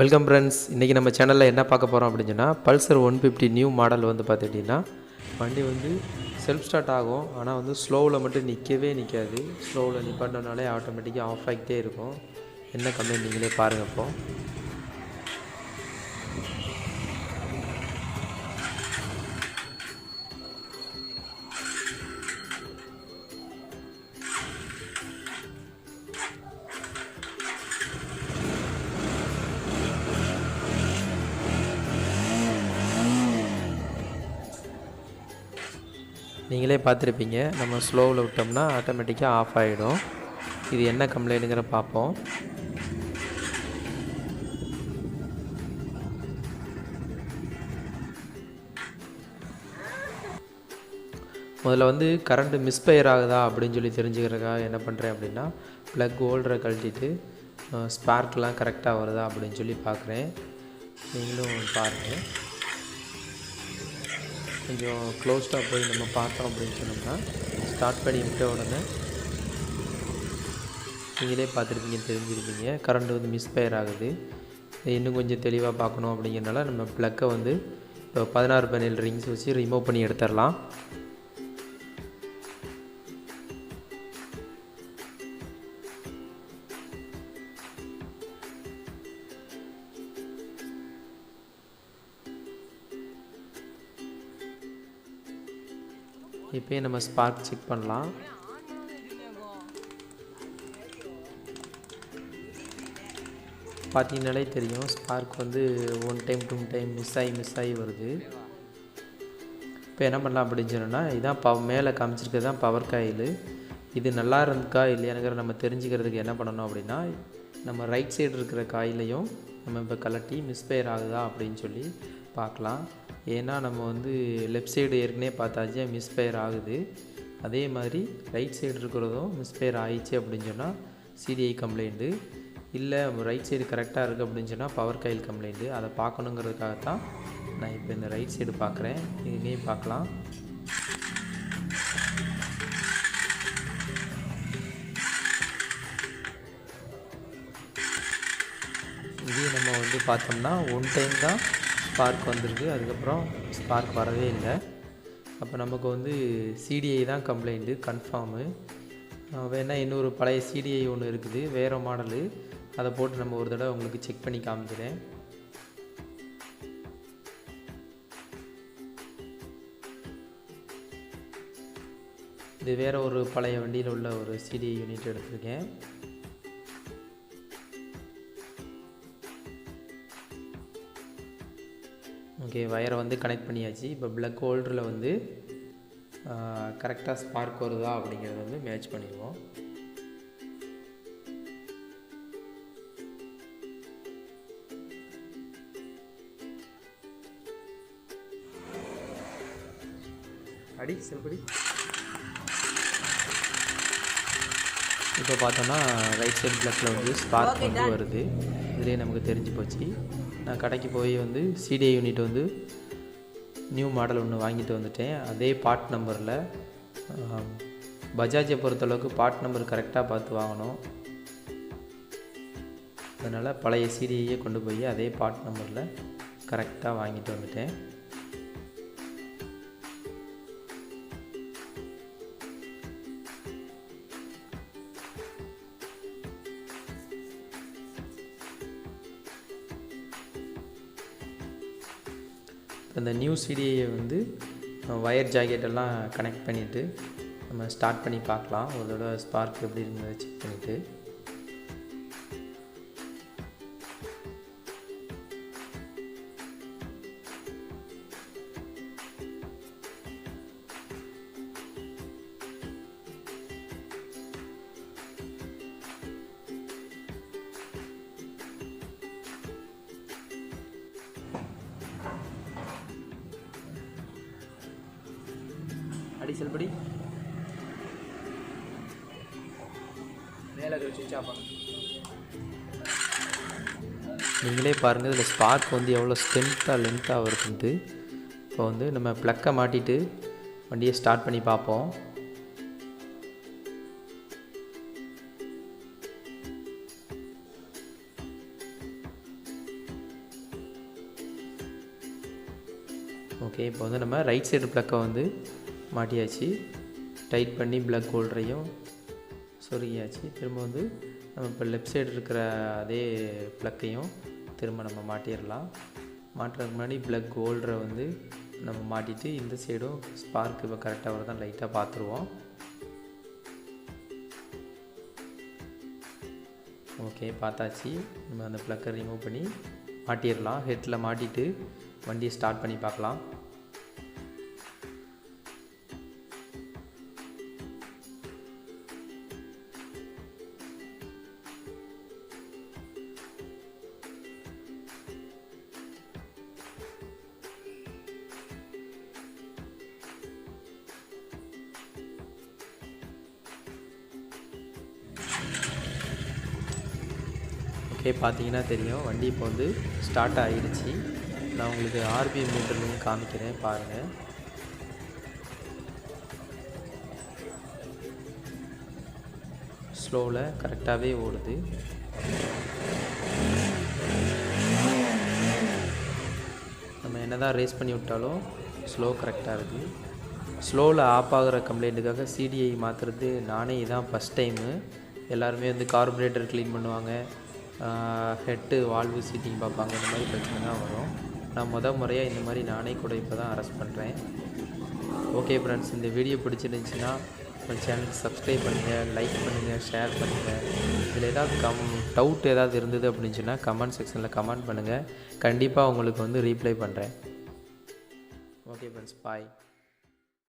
Welcome friends. இன்றைக்கி நம்ம சேனலில் என்ன பார்க்க போகிறோம் அப்படின்னு சொன்னால், பல்சர் 150 நியூ மாடல் வந்து பார்த்துக்கிட்டிங்கன்னா வண்டி வந்து செல்ஃப் ஸ்டார்ட் ஆகும். ஆனால் வந்து ஸ்லோவில் மட்டும் நிற்காது. ஸ்லோவில் நிப்பாட்டினாலே ஆட்டோமேட்டிக்காக ஆஃப் ஆகிட்டே இருக்கும். என்ன கம்ப்ளைண்ட் நீங்களே பாருங்கள். இப்போ நீங்களே பார்த்துருப்பீங்க. நம்ம ஸ்லோவில் விட்டோம்னா ஆட்டோமேட்டிக்காக ஆஃப் ஆகிடும். இது என்ன கம்ப்ளைண்ட்டுங்கிற பார்ப்போம். முதல்ல வந்து கரண்ட்டு மிஸ்ஃபயர் ஆகுதா அப்படின்னு சொல்லி தெரிஞ்சுக்கிறதுக்காக என்ன பண்ணுறேன் அப்படின்னா, ப்ளக் ஹோல்டரை கழட்டிட்டு ஸ்பார்க்லாம் கரெக்டாக வருதா அப்படின்னு சொல்லி பார்க்குறேன். நீங்களும் பாருங்கள். கொஞ்சம் க்ளோஸ்டாக போய் நம்ம பார்த்தோம் அப்படின்னு சொன்னோம்னா, ஸ்டார்ட் பண்ணி விட்ட உடனே நீங்களே பார்த்துருப்பீங்க, தெரிஞ்சிருப்பீங்க, கரண்ட் வந்து மிஸ்ஃபயர் ஆகுது. இன்னும் கொஞ்சம் தெளிவாக பார்க்கணும் அப்படிங்கிறனால நம்ம ப்ளக்கை வந்து இப்போ 16 ரிங்ஸ் வச்சு ரிமூவ் பண்ணி எடுத்துடலாம். இப்போயே நம்ம ஸ்பார்க் செக் பண்ணலாம். பார்த்தீங்கனாலே தெரியும், ஸ்பார்க் வந்து 1 டைம் 2 டைம் மிஸ் ஆகி வருது. இப்போ என்ன பண்ணலாம் அப்படின்னு சொன்னோன்னா, இதான் மேலே காமிச்சிருக்கிறது தான் பவர் காயில். இது நல்லா இருந்துக்கா இல்லையானுங்கிற நம்ம தெரிஞ்சுக்கிறதுக்கு என்ன பண்ணணும் அப்படின்னா, நம்ம ரைட் சைடு இருக்கிற காயிலையும் நம்ம இப்போ கலட்டி மிஸ்ஃபயர் ஆகுதா அப்படின்னு சொல்லி பார்க்கலாம். ஏன்னா நம்ம வந்து லெஃப்ட் சைடு ஏற்கனவே பார்த்தாச்சு மிஸ்ஃபயர் ஆகுது. அதே மாதிரி ரைட் சைடு இருக்கிறதும் மிஸ்ஃபயர் ஆயிடுச்சு அப்படின்னு சொன்னால் சிடிஐ கம்ப்ளைண்ட்டு. இல்லை ரைட் சைடு கரெக்டாக இருக்குது அப்படின்னு சொன்னால் பவர் காயில் கம்ப்ளைண்ட்டு. அதை பார்க்கணுங்கிறதுக்காகத்தான் நான் இப்போ இந்த ரைட் சைடு பார்க்குறேன். இங்கேயும் பார்க்கலாம். இதே நம்ம வந்து பார்த்தோம்னா 1 டைம் தான் ஸ்பார்க் வந்திருக்கு. அதுக்கப்புறம் ஸ்பார்க் வரவே இல்லை. அப்போ நமக்கு வந்து சிடிஐ தான் கம்ப்ளைண்ட்டு கன்ஃபார்மு. வேணால் இன்னொரு பழைய சிடிஐ ஒன்று இருக்குது, வேறு மாடலு. அதை போட்டு நம்ம ஒரு தடவை உங்களுக்கு செக் பண்ணி காமிக்கிறேன். இது வேறு ஒரு பழைய வண்டியில் உள்ள ஒரு சிடிஐ யூனிட் எடுத்திருக்கேன். ஓகே, வயரை வந்து கனெக்ட் பண்ணியாச்சு. இப்போ ப்ளக் ஹோல்டரில் வந்து கரெக்டாக ஸ்பார்க் வருதா அப்படிங்கிறத வந்து மேட்ச் பண்ணிடுவோம். அடி செல்படி. இப்போ பார்த்தோன்னா ரைட் சைடு ப்ளக்கில் வந்து ஸ்பார்க் வந்து வருது. இதுலேயே நமக்கு தெரிஞ்சு போச்சு. நான் கடைக்கு போய் வந்து சிடிஐ யூனிட் வந்து நியூ மாடல் ஒன்று வாங்கிட்டு வந்துட்டேன். அதே பார்ட் நம்பரில். பஜாஜை பொறுத்தளவுக்கு பார்ட் நம்பர் கரெக்டாக பார்த்து வாங்கணும். அதனால் பழைய சிடிஐயே கொண்டு போய் அதே பார்ட் நம்பரில் கரெக்டாக வாங்கிட்டு வந்துட்டேன். இந்த நியூ சிடிஐயை வந்து ஒயர் ஜாக்கெட்டெல்லாம் கனெக்ட் பண்ணிவிட்டு நம்ம ஸ்டார்ட் பண்ணி பார்க்கலாம். ஒரு தடவை ஸ்பார்க் எப்படி இருந்ததை செக் பண்ணிவிட்டு. அடி செல்படி. மேலே சுவிட்ச் ஆஃப் பண்ணு. நீங்களே பாருங்கள், இதில் ஸ்பார்க் வந்து எவ்வளோ லென்த்தாக வருதுன்ட்டு. இப்போ வந்து நம்ம ப்ளக்கை மாட்டிட்டு வண்டியை ஸ்டார்ட் பண்ணி பார்ப்போம். ஓகே, இப்போ வந்து நம்ம ரைட் சைடு ப்ளக்கை வந்து மாட்டியாச்சு. டைட் பண்ணி ப்ளக் ஹோல்டரையும் சொருகியாச்சு. திரும்ப வந்து நம்ம இப்போ லெஃப்ட் சைடு இருக்கிற அதே ப்ளக்கையும் திரும்ப நம்ம மாட்டிடலாம். மாட்டுறதுக்கு முன்னாடி ப்ளக் ஹோல்டரை வந்து நம்ம மாட்டிட்டு இந்த சைடும் ஸ்பார்க் இப்போ கரெக்டாக வருதான் லைட்டாக பார்த்துருவோம். ஓகே, பார்த்தாச்சு. நம்ம அந்த ப்ளக்கை ரிமூவ் பண்ணி மாட்டிடலாம். ஹெட்டில் மாட்டிட்டு வண்டியை ஸ்டார்ட் பண்ணி பார்க்கலாம். ஓகே, பார்த்தீங்கன்னா தெரியும் வண்டி இப்போ வந்து ஸ்டார்ட் ஆகிடுச்சு. நான் உங்களுக்கு ஆர்பிஎம் மீட்டர்லையும் காமிக்கிறேன் பாருங்கள். ஸ்லோவில் கரெக்டாகவே ஓடுது. நம்ம என்ன தான் ரேஸ் பண்ணி விட்டாலும் ஸ்லோ கரெக்டாக இருக்குது. ஸ்லோவில் ஆஃப் ஆகிற கம்ப்ளைண்ட்டுக்காக சிடிஐ மாற்றுறது நானே இதான் ஃபஸ்ட் டைமு. எல்லாருமே வந்து கார்பரேட்டர் க்ளீன் பண்ணுவாங்க, ஹெட்டு வால்வு சீட்டிங் பார்ப்பாங்க. இந்த மாதிரி பிரச்சனை தான் வரும். நான் முறையாக இந்த மாதிரி நானே கூட இப்போ தான் அரெஸ்ட் பண்ணுறேன். ஓகே ஃப்ரெண்ட்ஸ், இந்த வீடியோ பிடிச்சிருந்துச்சுன்னா நம்ம சேனலுக்கு சப்ஸ்கிரைப் பண்ணுங்கள், லைக் பண்ணுங்கள், ஷேர் பண்ணுங்கள். இதில் ஏதாவது டவுட் ஏதாவது இருந்தது அப்படின்னு சொன்னால் கமெண்ட் செக்ஷனில் கமெண்ட் பண்ணுங்கள். கண்டிப்பாக உங்களுக்கு வந்து ரீப்ளை பண்ணுறேன். ஓகே ஃப்ரெண்ட்ஸ், பாய்.